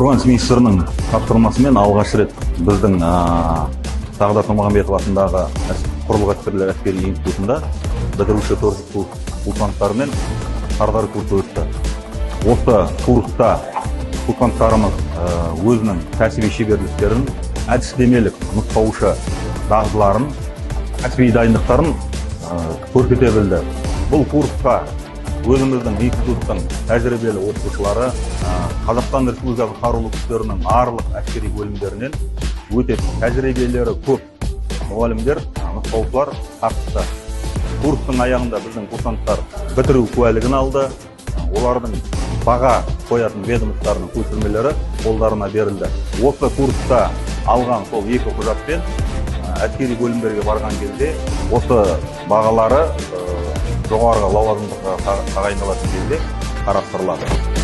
қорғаныс министрінің тапсырмасымен алғаш рет біздің Сағдат Нұрмағамбетов атындағы құрлық әскерлер әскери институтында бітіруші курсанттармен сардар курсы өтті. Осы курста курсанттарымыз өзінің кәсіби шеберліктерін, әдістемелік нұсқаушы дағдыларын, кәсіби дайындықтарын көрсете білді. Бұл курсқа өзіміздің институттың тәжірибелі оқытушылары Қазақстан Республикасы қарулы күштерінің барлық әскери бөлімдерінен өте тәжірибелері көп мұғалімдер, нұсқаушылар қатысты. Курстың аяғында біздің курсанттар бітіру куәлігін алды. Олардың баға қоятын ведомстволардың көшірмелері қолдарына берілді. Осы курста алған сол екі құжатпен әскери бөлімдерге барған кезде осы бағалары жоғарғы лауазымдыққа тағайындалатын кезде қарастырылады.